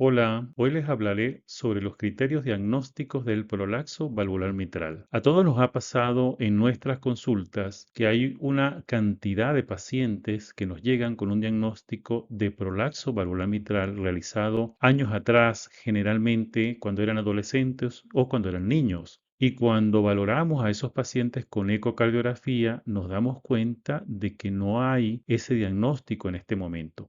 Hola, hoy les hablaré sobre los criterios diagnósticos del prolapso valvular mitral. A todos nos ha pasado en nuestras consultas que hay una cantidad de pacientes que nos llegan con un diagnóstico de prolapso valvular mitral realizado años atrás, generalmente cuando eran adolescentes o cuando eran niños. Y cuando valoramos a esos pacientes con ecocardiografía, nos damos cuenta de que no hay ese diagnóstico en este momento.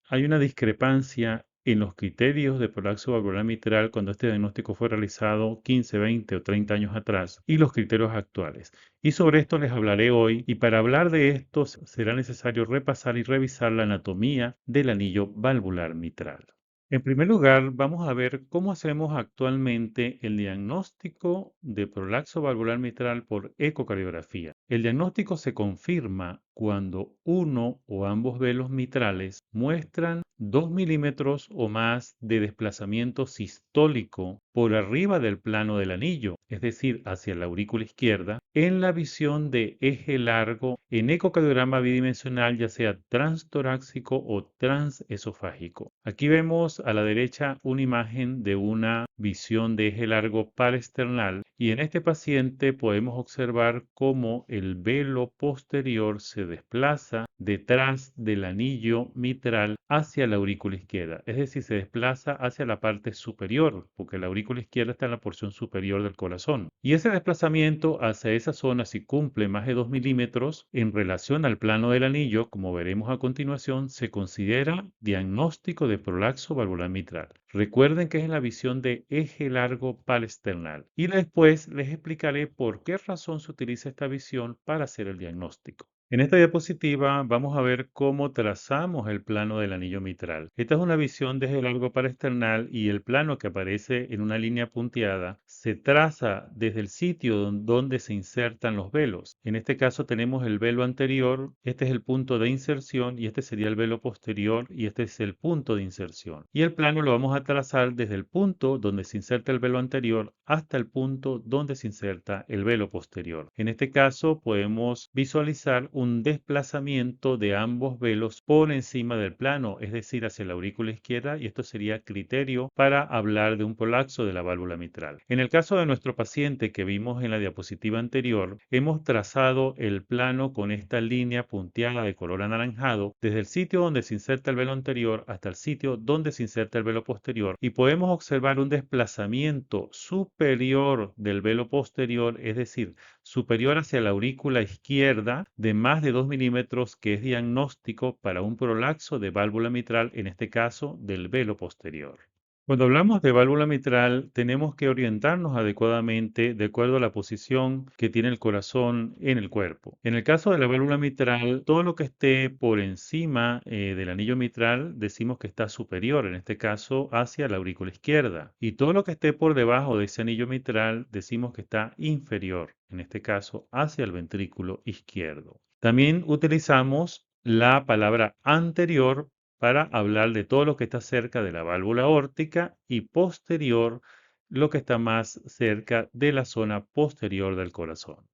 Hay una discrepancia en los criterios de prolapso valvular mitral cuando este diagnóstico fue realizado 15, 20 o 30 años atrás y los criterios actuales. Y sobre esto les hablaré hoy y para hablar de esto será necesario repasar y revisar la anatomía del anillo valvular mitral. En primer lugar, vamos a ver cómo hacemos actualmente el diagnóstico de prolapso valvular mitral por ecocardiografía. El diagnóstico se confirma cuando uno o ambos velos mitrales muestran 2 milímetros o más de desplazamiento sistólico por arriba del plano del anillo, es decir, hacia la aurícula izquierda, en la visión de eje largo en ecocardiograma bidimensional, ya sea transtorácico o transesofágico. Aquí vemos a la derecha una imagen de una visión de eje largo paraesternal y en este paciente podemos observar cómo el velo posterior se desplaza detrás del anillo mitral hacia la aurícula izquierda, es decir, se desplaza hacia la parte superior, porque la aurícula izquierda está en la porción superior del corazón. Y ese desplazamiento hacia esa zona, si cumple más de 2 milímetros en relación al plano del anillo, como veremos a continuación, se considera diagnóstico de prolapso valvular mitral. Recuerden que es en la visión de eje largo palesternal. Y después les explicaré por qué razón se utiliza esta visión para hacer el diagnóstico. En esta diapositiva vamos a ver cómo trazamos el plano del anillo mitral. Esta es una visión desde el largo paraesternal y el plano que aparece en una línea punteada se traza desde el sitio donde se insertan los velos. En este caso tenemos el velo anterior, este es el punto de inserción y este sería el velo posterior y este es el punto de inserción. Y el plano lo vamos a trazar desde el punto donde se inserta el velo anterior hasta el punto donde se inserta el velo posterior. En este caso podemos visualizar un desplazamiento de ambos velos por encima del plano, es decir, hacia la aurícula izquierda, y esto sería criterio para hablar de un prolapso de la válvula mitral. En el caso de nuestro paciente que vimos en la diapositiva anterior, hemos trazado el plano con esta línea punteada de color anaranjado desde el sitio donde se inserta el velo anterior hasta el sitio donde se inserta el velo posterior y podemos observar un desplazamiento superior del velo posterior, es decir, superior hacia la aurícula izquierda de más de 2 milímetros, que es diagnóstico para un prolapso de válvula mitral, en este caso del velo posterior. Cuando hablamos de válvula mitral, tenemos que orientarnos adecuadamente de acuerdo a la posición que tiene el corazón en el cuerpo. En el caso de la válvula mitral, todo lo que esté por encima del anillo mitral decimos que está superior, en este caso hacia la aurícula izquierda. Y todo lo que esté por debajo de ese anillo mitral decimos que está inferior, en este caso hacia el ventrículo izquierdo. También utilizamos la palabra anterior para hablar de todo lo que está cerca de la válvula aórtica y posterior, lo que está más cerca de la zona posterior del corazón.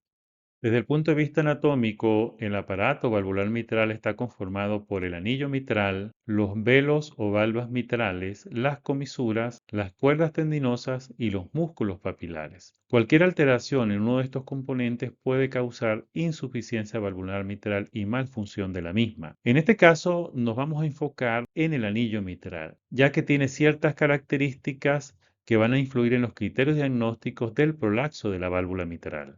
Desde el punto de vista anatómico, el aparato valvular mitral está conformado por el anillo mitral, los velos o valvas mitrales, las comisuras, las cuerdas tendinosas y los músculos papilares. Cualquier alteración en uno de estos componentes puede causar insuficiencia valvular mitral y malfunción de la misma. En este caso, nos vamos a enfocar en el anillo mitral, ya que tiene ciertas características que van a influir en los criterios diagnósticos del prolapso de la válvula mitral.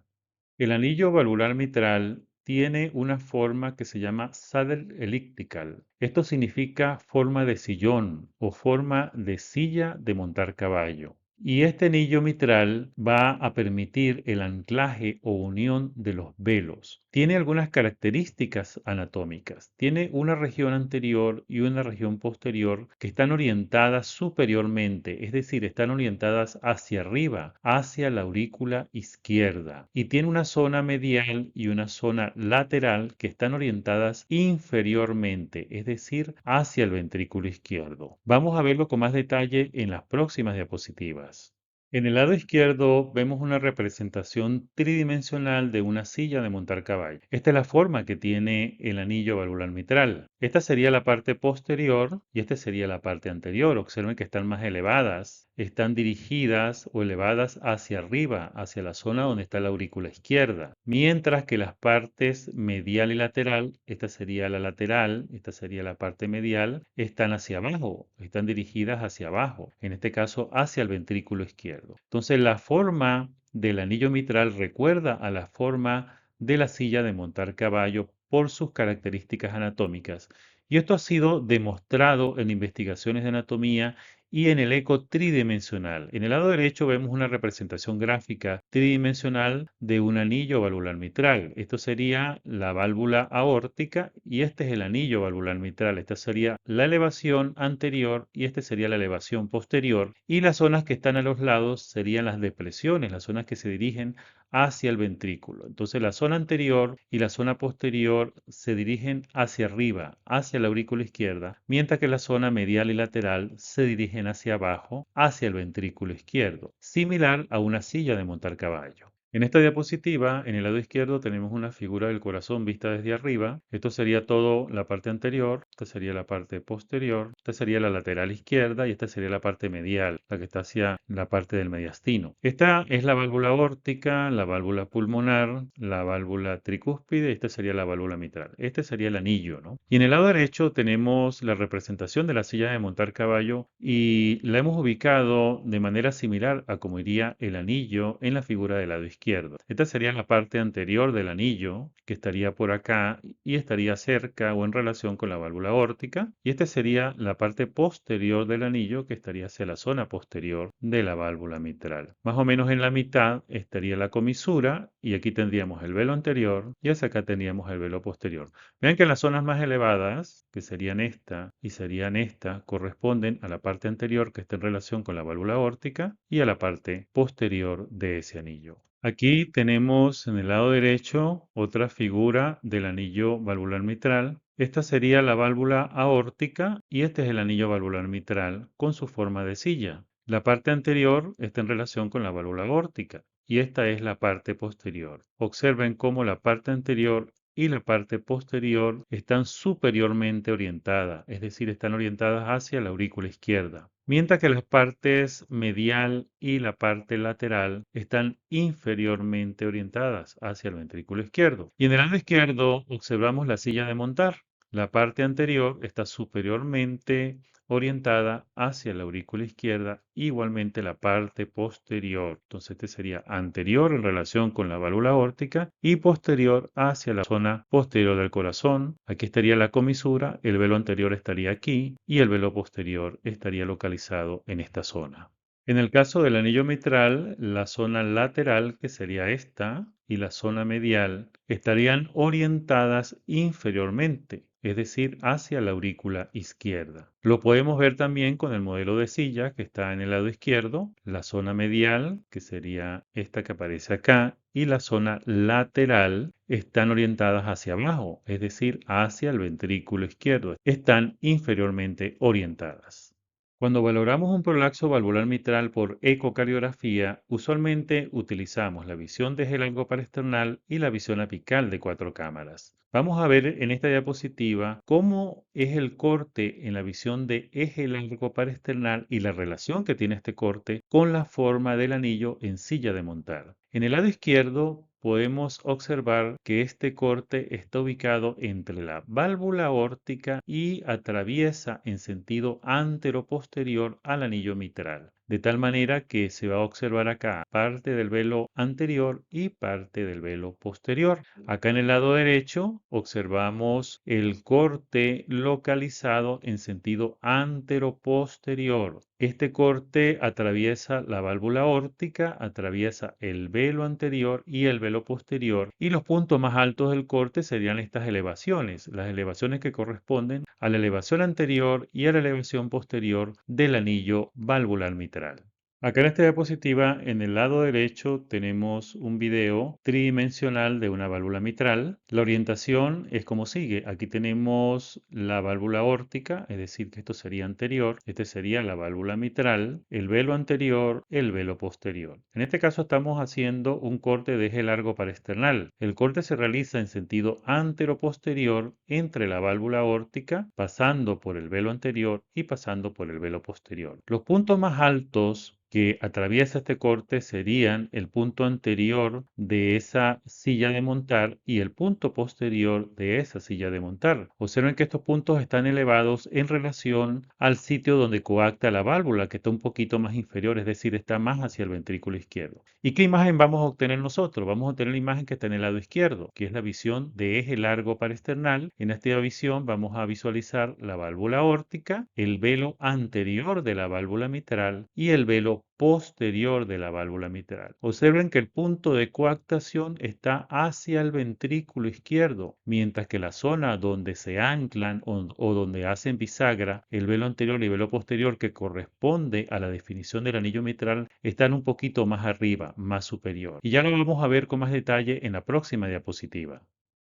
El anillo valvular mitral tiene una forma que se llama saddle elliptical. Esto significa forma de sillón o forma de silla de montar caballo. Y este anillo mitral va a permitir el anclaje o unión de los velos. Tiene algunas características anatómicas. Tiene una región anterior y una región posterior que están orientadas superiormente, es decir, están orientadas hacia arriba, hacia la aurícula izquierda. Y tiene una zona medial y una zona lateral que están orientadas inferiormente, es decir, hacia el ventrículo izquierdo. Vamos a verlo con más detalle en las próximas diapositivas. En el lado izquierdo vemos una representación tridimensional de una silla de montar caballo. Esta es la forma que tiene el anillo valvular mitral. Esta sería la parte posterior y esta sería la parte anterior. Observen que están más elevadas, están dirigidas o elevadas hacia arriba, hacia la zona donde está la aurícula izquierda. Mientras que las partes medial y lateral, esta sería la lateral, esta sería la parte medial, están hacia abajo, están dirigidas hacia abajo, en este caso hacia el ventrículo izquierdo. Entonces la forma del anillo mitral recuerda a la forma de la silla de montar caballo por sus características anatómicas. Y esto ha sido demostrado en investigaciones de anatomía y en el eco tridimensional. En el lado derecho vemos una representación gráfica tridimensional de un anillo valvular mitral. Esto sería la válvula aórtica y este es el anillo valvular mitral. Esta sería la elevación anterior y este sería la elevación posterior. Y las zonas que están a los lados serían las depresiones, las zonas que se dirigen hacia el ventrículo. Entonces la zona anterior y la zona posterior se dirigen hacia arriba, hacia la aurícula izquierda, mientras que la zona medial y lateral se dirigen hacia abajo, hacia el ventrículo izquierdo, similar a una silla de montar caballo. En esta diapositiva, en el lado izquierdo tenemos una figura del corazón vista desde arriba. Esto sería todo la parte anterior, esta sería la parte posterior, esta sería la lateral izquierda y esta sería la parte medial, la que está hacia la parte del mediastino. Esta es la válvula aórtica, la válvula pulmonar, la válvula tricúspide y esta sería la válvula mitral. Este sería el anillo, ¿no? Y en el lado derecho tenemos la representación de la silla de montar caballo y la hemos ubicado de manera similar a como iría el anillo en la figura del lado izquierdo. Esta sería la parte anterior del anillo que estaría por acá y estaría cerca o en relación con la válvula aórtica y esta sería la parte posterior del anillo que estaría hacia la zona posterior de la válvula mitral. Más o menos en la mitad estaría la comisura y aquí tendríamos el velo anterior y hacia acá tendríamos el velo posterior. Vean que las zonas más elevadas, que serían esta y serían esta, corresponden a la parte anterior que está en relación con la válvula aórtica y a la parte posterior de ese anillo. Aquí tenemos en el lado derecho otra figura del anillo valvular mitral. Esta sería la válvula aórtica y este es el anillo valvular mitral con su forma de silla. La parte anterior está en relación con la válvula aórtica y esta es la parte posterior. Observen cómo la parte anterior y la parte posterior están superiormente orientadas, es decir, están orientadas hacia la aurícula izquierda, mientras que las partes medial y la parte lateral están inferiormente orientadas hacia el ventrículo izquierdo. Y en el lado izquierdo observamos la silla de montar. La parte anterior está superiormente orientada hacia la aurícula izquierda, igualmente la parte posterior. Entonces este sería anterior en relación con la válvula aórtica y posterior hacia la zona posterior del corazón. Aquí estaría la comisura, el velo anterior estaría aquí y el velo posterior estaría localizado en esta zona. En el caso del anillo mitral, la zona lateral, que sería esta, y la zona medial estarían orientadas inferiormente, es decir, hacia la aurícula izquierda. Lo podemos ver también con el modelo de silla que está en el lado izquierdo, la zona medial, que sería esta que aparece acá, y la zona lateral están orientadas hacia abajo, es decir, hacia el ventrículo izquierdo. Están inferiormente orientadas. Cuando valoramos un prolapso valvular mitral por ecocardiografía, usualmente utilizamos la visión de eje largo parasternal y la visión apical de 4 cámaras. Vamos a ver en esta diapositiva cómo es el corte en la visión de eje largo parasternal y la relación que tiene este corte con la forma del anillo en silla de montar. En el lado izquierdo podemos observar que este corte está ubicado entre la válvula aórtica y atraviesa en sentido antero-posterior al anillo mitral, de tal manera que se va a observar acá parte del velo anterior y parte del velo posterior. Acá en el lado derecho observamos el corte localizado en sentido antero-posterior. Este corte atraviesa la válvula aórtica, atraviesa el velo anterior y el velo posterior, y los puntos más altos del corte serían estas elevaciones, las elevaciones que corresponden a la elevación anterior y a la elevación posterior del anillo valvular mitral. Acá en esta diapositiva, en el lado derecho, tenemos un video tridimensional de una válvula mitral. La orientación es como sigue. Aquí tenemos la válvula aórtica, es decir, que esto sería anterior. Este sería la válvula mitral, el velo anterior, el velo posterior. En este caso estamos haciendo un corte de eje largo parasternal. El corte se realiza en sentido antero-posterior entre la válvula aórtica, pasando por el velo anterior y pasando por el velo posterior. Los puntos más altos que atraviesa este corte serían el punto anterior de esa silla de montar y el punto posterior de esa silla de montar. Observen que estos puntos están elevados en relación al sitio donde coacta la válvula, que está un poquito más inferior, es decir, está más hacia el ventrículo izquierdo. ¿Y qué imagen vamos a obtener nosotros? Vamos a obtener la imagen que está en el lado izquierdo, que es la visión de eje largo parasternal. En esta visión vamos a visualizar la válvula aórtica, el velo anterior de la válvula mitral y el velo posterior de la válvula mitral. Observen que el punto de coactación está hacia el ventrículo izquierdo, mientras que la zona donde se anclan o donde hacen bisagra el velo anterior y el velo posterior, que corresponde a la definición del anillo mitral, están un poquito más arriba, más superior. Y ya lo vamos a ver con más detalle en la próxima diapositiva.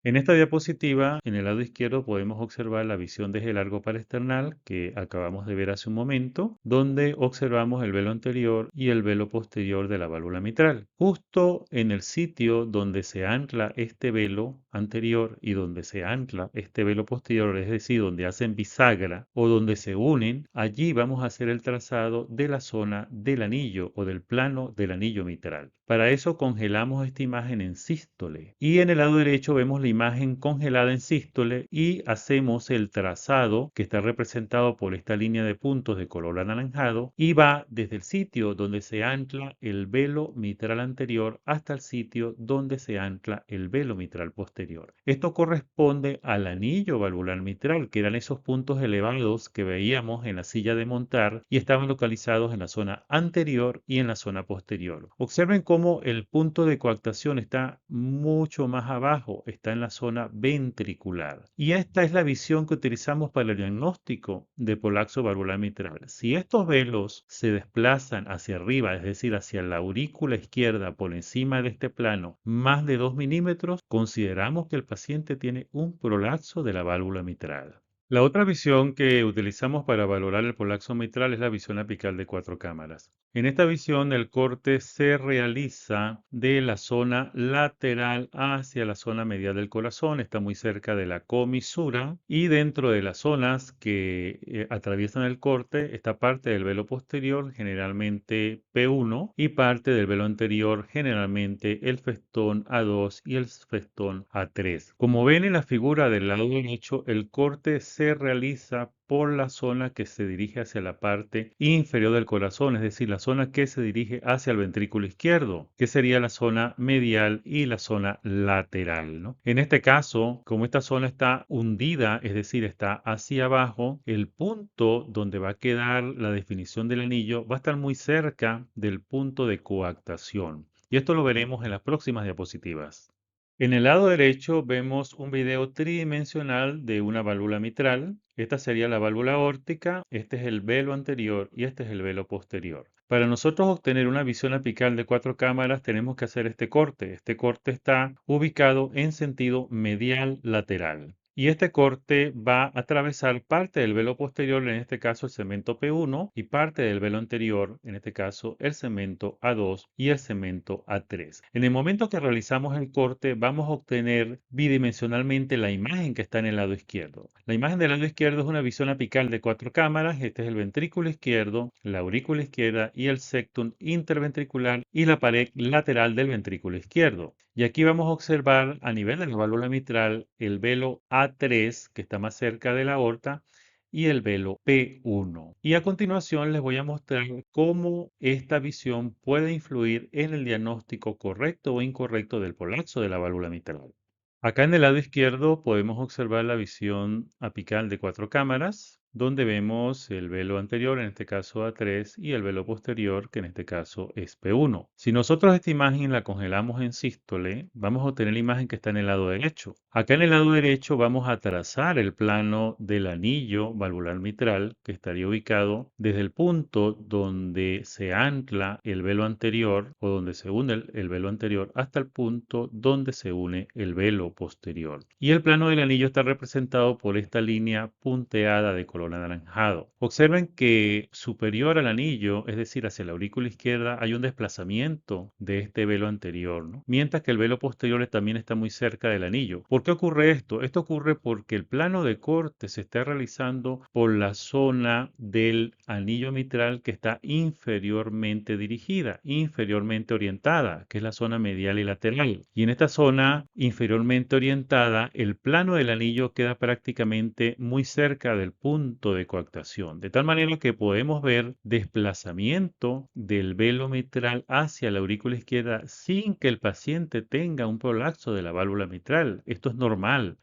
En esta diapositiva, en el lado izquierdo, podemos observar la visión de eje largo parasternal que acabamos de ver hace un momento, donde observamos el velo anterior y el velo posterior de la válvula mitral. Justo en el sitio donde se ancla este velo anterior y donde se ancla este velo posterior, es decir, donde hacen bisagra o donde se unen, allí vamos a hacer el trazado de la zona del anillo o del plano del anillo mitral. Para eso congelamos esta imagen en sístole y en el lado derecho vemos la imagen congelada en sístole y hacemos el trazado que está representado por esta línea de puntos de color anaranjado y va desde el sitio donde se ancla el velo mitral anterior hasta el sitio donde se ancla el velo mitral posterior. Esto corresponde al anillo valvular mitral, que eran esos puntos elevados que veíamos en la silla de montar y estaban localizados en la zona anterior y en la zona posterior. Observen cómo el punto de coactación está mucho más abajo, está en la zona ventricular. Y esta es la visión que utilizamos para el diagnóstico de prolapso valvular mitral. Si estos velos se desplazan hacia arriba, es decir, hacia la aurícula izquierda por encima de este plano, más de 2 milímetros, consideramos que el paciente tiene un prolapso de la válvula mitral. La otra visión que utilizamos para valorar el prolapso mitral es la visión apical de 4 cámaras. En esta visión, el corte se realiza de la zona lateral hacia la zona medial del corazón, está muy cerca de la comisura y dentro de las zonas que atraviesan el corte está parte del velo posterior, generalmente P1, y parte del velo anterior, generalmente el festón A2 y el festón A3. Como ven en la figura del lado derecho, el corte se realiza por la zona que se dirige hacia la parte inferior del corazón, es decir, la zona que se dirige hacia el ventrículo izquierdo, que sería la zona medial y la zona lateral, ¿no? En este caso, como esta zona está hundida, es decir, está hacia abajo, el punto donde va a quedar la definición del anillo va a estar muy cerca del punto de coactación. Y esto lo veremos en las próximas diapositivas. En el lado derecho vemos un video tridimensional de una válvula mitral. Esta sería la válvula aórtica, este es el velo anterior y este es el velo posterior. Para nosotros obtener una visión apical de 4 cámaras tenemos que hacer este corte. Este corte está ubicado en sentido medial lateral. Y este corte va a atravesar parte del velo posterior, en este caso el segmento P1, y parte del velo anterior, en este caso el segmento A2 y el segmento A3. En el momento que realizamos el corte, vamos a obtener bidimensionalmente la imagen que está en el lado izquierdo. La imagen del lado izquierdo es una visión apical de 4 cámaras. Este es el ventrículo izquierdo, la aurícula izquierda y el septum interventricular y la pared lateral del ventrículo izquierdo. Y aquí vamos a observar a nivel de la válvula mitral el velo A3 que está más cerca de la aorta y el velo P1. Y a continuación les voy a mostrar cómo esta visión puede influir en el diagnóstico correcto o incorrecto del prolapso de la válvula mitral. Acá en el lado izquierdo podemos observar la visión apical de 4 cámaras. donde vemos el velo anterior, en este caso A3, y el velo posterior, que en este caso es P1. Si nosotros esta imagen la congelamos en sístole, vamos a obtener la imagen que está en el lado derecho. Acá en el lado derecho vamos a trazar el plano del anillo valvular mitral, que estaría ubicado desde el punto donde se ancla el velo anterior o donde se une el velo anterior hasta el punto donde se une el velo posterior. Y el plano del anillo está representado por esta línea punteada de color anaranjado. Observen que superior al anillo, es decir, hacia la aurícula izquierda, hay un desplazamiento de este velo anterior, ¿no? Mientras que el velo posterior también está muy cerca del anillo. ¿Por qué ocurre esto? Esto ocurre porque el plano de corte se está realizando por la zona del anillo mitral que está inferiormente dirigida, inferiormente orientada, que es la zona medial y lateral. Y en esta zona inferiormente orientada, el plano del anillo queda prácticamente muy cerca del punto de coactación, de tal manera que podemos ver desplazamiento del velo mitral hacia la aurícula izquierda sin que el paciente tenga un prolapso de la válvula mitral. Esto es normal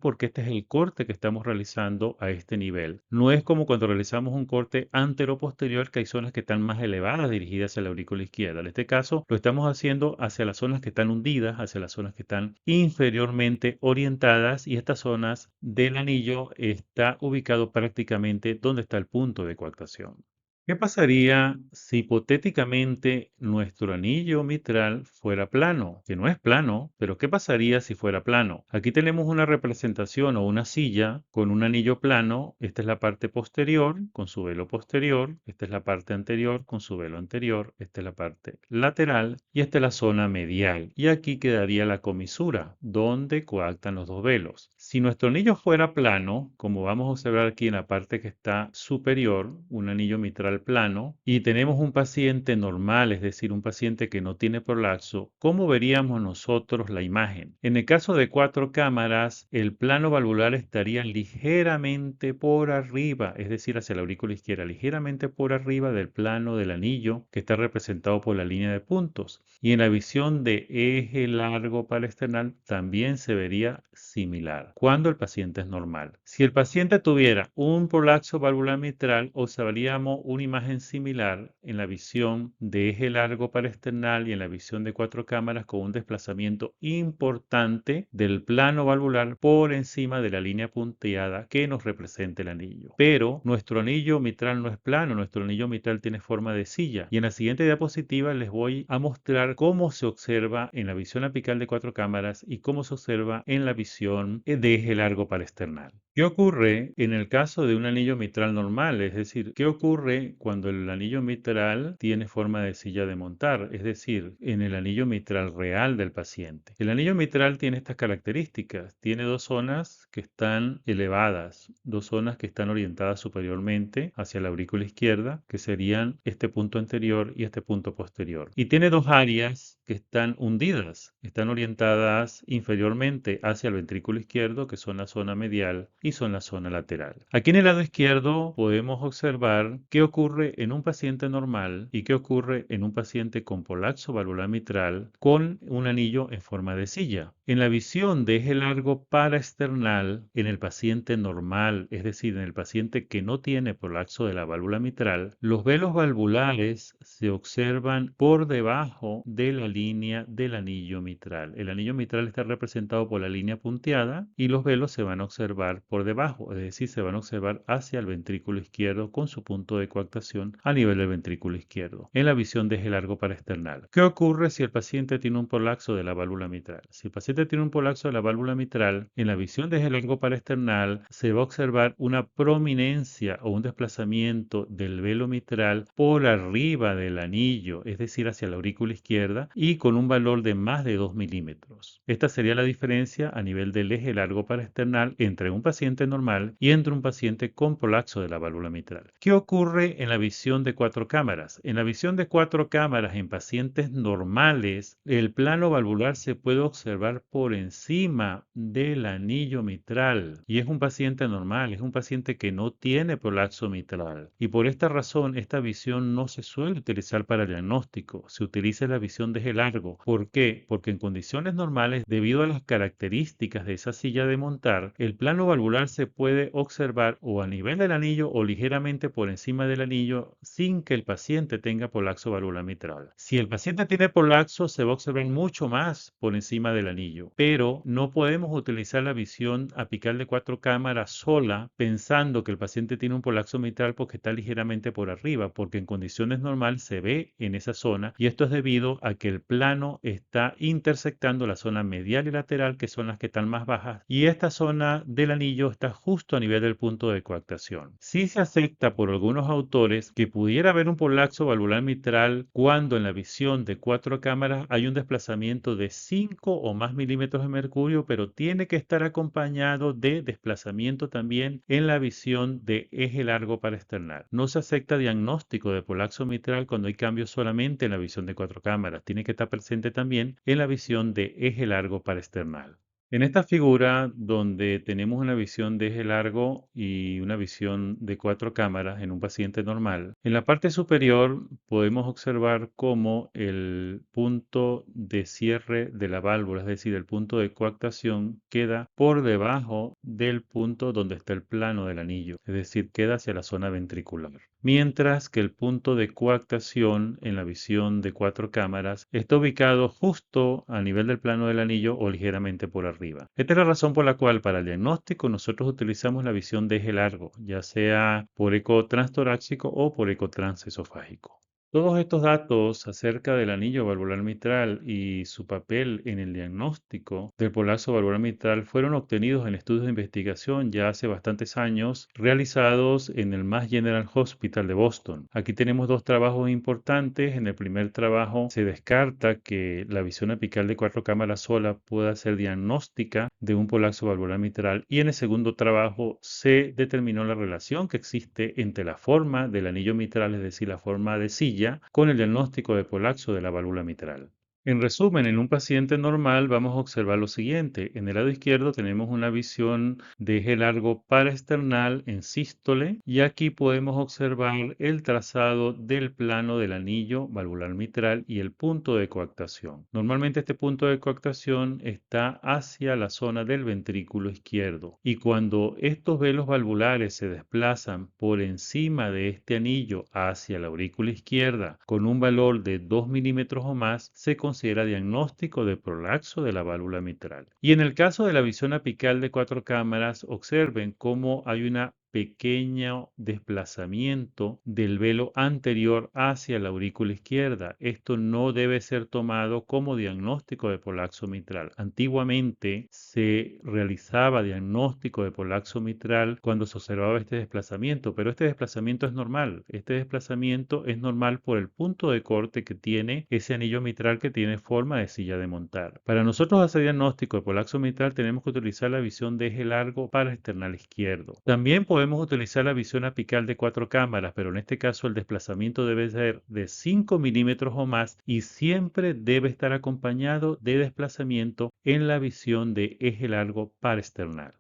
porque este es el corte que estamos realizando a este nivel. No es como cuando realizamos un corte anteroposterior, que hay zonas que están más elevadas dirigidas hacia la aurícula izquierda. En este caso lo estamos haciendo hacia las zonas que están hundidas, hacia las zonas que están inferiormente orientadas, y estas zonas del anillo está ubicado prácticamente donde está el punto de coactación. ¿Qué pasaría si hipotéticamente nuestro anillo mitral fuera plano? Que no es plano, pero ¿qué pasaría si fuera plano? Aquí tenemos una representación o una silla con un anillo plano. Esta es la parte posterior con su velo posterior, esta es la parte anterior con su velo anterior, esta es la parte lateral y esta es la zona medial. Y aquí quedaría la comisura donde coactan los dos velos. Si nuestro anillo fuera plano, como vamos a observar aquí en la parte que está superior, un anillo mitral plano, y tenemos un paciente normal, es decir, un paciente que no tiene prolapso, ¿cómo veríamos nosotros la imagen? En el caso de 4 cámaras, el plano valvular estaría ligeramente por arriba, es decir, hacia la aurícula izquierda, ligeramente por arriba del plano del anillo que está representado por la línea de puntos. Y en la visión de eje largo paraesternal también se vería similar cuando el paciente es normal. Si el paciente tuviera un prolapso valvular mitral, observaríamos una imagen similar en la visión de eje largo paraesternal y en la visión de 4 cámaras, con un desplazamiento importante del plano valvular por encima de la línea punteada que nos representa el anillo. Pero nuestro anillo mitral no es plano, nuestro anillo mitral tiene forma de silla. Y en la siguiente diapositiva les voy a mostrar cómo se observa en la visión apical de 4 cámaras y cómo se observa en la visión de eje largo paraesternal. ¿Qué ocurre en el caso de un anillo mitral normal? Es decir, ¿qué ocurre cuando el anillo mitral tiene forma de silla de montar? Es decir, en el anillo mitral real del paciente. El anillo mitral tiene estas características. Tiene dos zonas que están elevadas, dos zonas que están orientadas superiormente hacia la aurícula izquierda, que serían este punto anterior y este punto posterior. Y tiene dos áreas que están hundidas, están orientadas inferiormente hacia el ventrículo izquierdo, que son la zona medial y son la zona lateral. Aquí en el lado izquierdo podemos observar qué ocurre en un paciente normal y qué ocurre en un paciente con prolapso valvular mitral con un anillo en forma de silla. En la visión de eje largo paraesternal, en el paciente normal, es decir, en el paciente que no tiene prolapso de la válvula mitral, los velos valvulares se observan por debajo de la línea del anillo mitral. El anillo mitral está representado por la línea punteada y los velos se van a observar por debajo, es decir, se van a observar hacia el ventrículo izquierdo con su punto de coactación a nivel del ventrículo izquierdo, en la visión de eje largo paraesternal. ¿Qué ocurre si el paciente tiene un prolapso de la válvula mitral? Si el paciente tiene un prolapso de la válvula mitral, en la visión de eje largo paraesternal se va a observar una prominencia o un desplazamiento del velo mitral por arriba del anillo, es decir, hacia la aurícula izquierda, y con un valor de más de 2 milímetros. Esta sería la diferencia a nivel del eje largo paraesternal entre un paciente normal y entre un paciente con prolapso de la válvula mitral. ¿Qué ocurre en la visión de 4 cámaras? En la visión de 4 cámaras en pacientes normales, el plano valvular se puede observar por encima del anillo mitral y es un paciente normal, es un paciente que no tiene prolapso mitral, y por esta razón esta visión no se suele utilizar para el diagnóstico, se utiliza la visión de eje largo. ¿Por qué? Porque en condiciones normales, debido a las características de esa silla de montar, el plano valvular valvular se puede observar o a nivel del anillo o ligeramente por encima del anillo sin que el paciente tenga prolapso valvular mitral. Si el paciente tiene prolapso, se va a observar mucho más por encima del anillo, pero no podemos utilizar la visión apical de 4 cámaras sola pensando que el paciente tiene un prolapso mitral porque está ligeramente por arriba, porque en condiciones normales se ve en esa zona y esto es debido a que el plano está intersectando la zona medial y lateral, que son las que están más bajas, y esta zona del anillo está justo a nivel del punto de coactación. Sí se acepta por algunos autores que pudiera haber un prolapso valvular mitral cuando en la visión de 4 cámaras hay un desplazamiento de 5 o más milímetros de mercurio, pero tiene que estar acompañado de desplazamiento también en la visión de eje largo paraesternal. No se acepta diagnóstico de prolapso mitral cuando hay cambios solamente en la visión de 4 cámaras. Tiene que estar presente también en la visión de eje largo paraesternal. En esta figura, donde tenemos una visión de eje largo y una visión de 4 cámaras en un paciente normal, en la parte superior podemos observar cómo el punto de cierre de la válvula, es decir, el punto de coactación, queda por debajo del punto donde está el plano del anillo, es decir, queda hacia la zona ventricular. Mientras que el punto de coactación en la visión de 4 cámaras está ubicado justo a nivel del plano del anillo o ligeramente por arriba. Esta es la razón por la cual para el diagnóstico nosotros utilizamos la visión de eje largo, ya sea por eco transtorácico o por eco transesofágico. Todos estos datos acerca del anillo valvular mitral y su papel en el diagnóstico del prolapso valvular mitral fueron obtenidos en estudios de investigación ya hace bastantes años realizados en el Mass General Hospital de Boston. Aquí tenemos dos trabajos importantes. En el primer trabajo se descarta que la visión apical de 4 cámaras sola pueda ser diagnóstica de un prolapso valvular mitral y en el segundo trabajo se determinó la relación que existe entre la forma del anillo mitral, es decir, la forma de silla, con el diagnóstico de prolapso de la válvula mitral. En resumen, en un paciente normal vamos a observar lo siguiente. En el lado izquierdo tenemos una visión de eje largo paraesternal en sístole y aquí podemos observar el trazado del plano del anillo valvular mitral y el punto de coactación. Normalmente este punto de coactación está hacia la zona del ventrículo izquierdo y cuando estos velos valvulares se desplazan por encima de este anillo hacia la aurícula izquierda con un valor de 2 milímetros o más, se considera diagnóstico de prolapso de la válvula mitral. Y en el caso de la visión apical de 4 cámaras, observen cómo hay una pequeño desplazamiento del velo anterior hacia la aurícula izquierda. Esto no debe ser tomado como diagnóstico de prolapso mitral. Antiguamente se realizaba diagnóstico de prolapso mitral cuando se observaba este desplazamiento, pero este desplazamiento es normal. Este desplazamiento es normal por el punto de corte que tiene ese anillo mitral que tiene forma de silla de montar. Para nosotros hacer diagnóstico de prolapso mitral tenemos que utilizar la visión de eje largo paraesternal izquierdo. También podemos utilizar la visión apical de 4 cámaras, pero en este caso el desplazamiento debe ser de 5 milímetros o más y siempre debe estar acompañado de desplazamiento en la visión de eje largo paraesternal.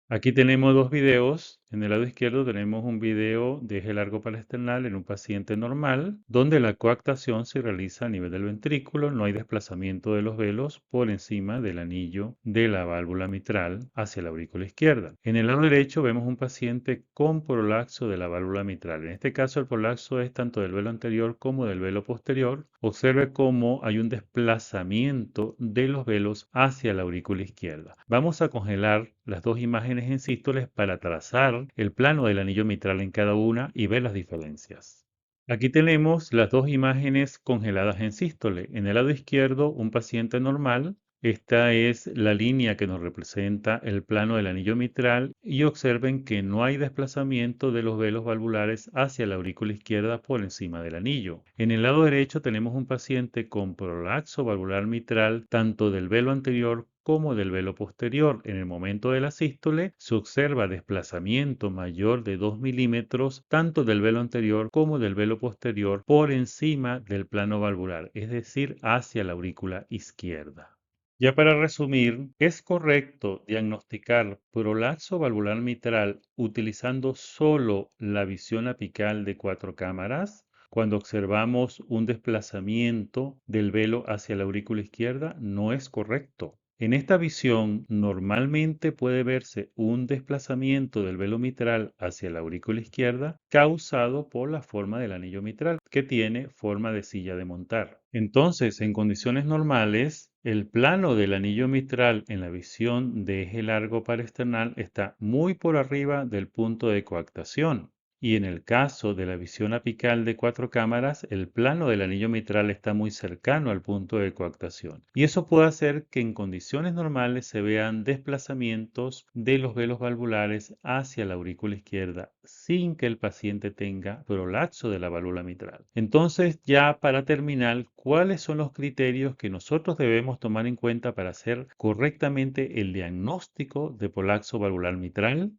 Aquí tenemos dos videos. En el lado izquierdo tenemos un video de eje largo paraesternal en un paciente normal, donde la coactación se realiza a nivel del ventrículo, no hay desplazamiento de los velos por encima del anillo de la válvula mitral hacia la aurícula izquierda. En el lado derecho vemos un paciente con prolapso de la válvula mitral. En este caso el prolapso es tanto del velo anterior como del velo posterior. Observe cómo hay un desplazamiento de los velos hacia la aurícula izquierda. Vamos a congelar las dos imágenes en sístoles para trazar el plano del anillo mitral en cada una y ver las diferencias. Aquí tenemos las dos imágenes congeladas en sístole. En el lado izquierdo, un paciente normal. Esta es la línea que nos representa el plano del anillo mitral y observen que no hay desplazamiento de los velos valvulares hacia la aurícula izquierda por encima del anillo. En el lado derecho tenemos un paciente con prolapso valvular mitral tanto del velo anterior como del velo posterior. En el momento de la sístole se observa desplazamiento mayor de 2 milímetros tanto del velo anterior como del velo posterior por encima del plano valvular, es decir, hacia la aurícula izquierda. Ya para resumir, ¿es correcto diagnosticar prolapso valvular mitral utilizando solo la visión apical de 4 cámaras? Cuando observamos un desplazamiento del velo hacia la aurícula izquierda, no es correcto. En esta visión, normalmente puede verse un desplazamiento del velo mitral hacia la aurícula izquierda causado por la forma del anillo mitral, que tiene forma de silla de montar. Entonces, en condiciones normales, el plano del anillo mitral en la visión de eje largo paresternal está muy por arriba del punto de coactación. Y en el caso de la visión apical de 4 cámaras, el plano del anillo mitral está muy cercano al punto de coactación. Y eso puede hacer que en condiciones normales se vean desplazamientos de los velos valvulares hacia la aurícula izquierda sin que el paciente tenga prolapso de la válvula mitral. Entonces, ya para terminar, ¿cuáles son los criterios que nosotros debemos tomar en cuenta para hacer correctamente el diagnóstico de prolapso valvular mitral?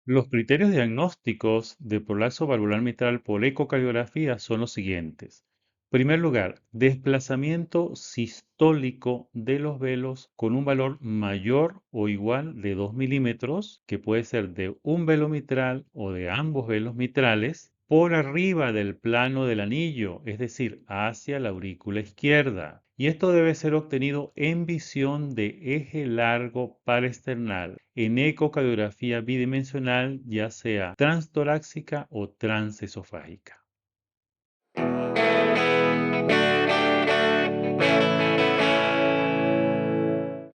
Los criterios diagnósticos de prolapso valvular mitral por ecocardiografía son los siguientes. Primer lugar, desplazamiento sistólico de los velos con un valor mayor o igual de 2 milímetros, que puede ser de un velo mitral o de ambos velos mitrales, por arriba del plano del anillo, es decir, hacia la aurícula izquierda. Y esto debe ser obtenido en visión de eje largo paresternal, en ecocardiografía bidimensional, ya sea transtorácica o transesofágica.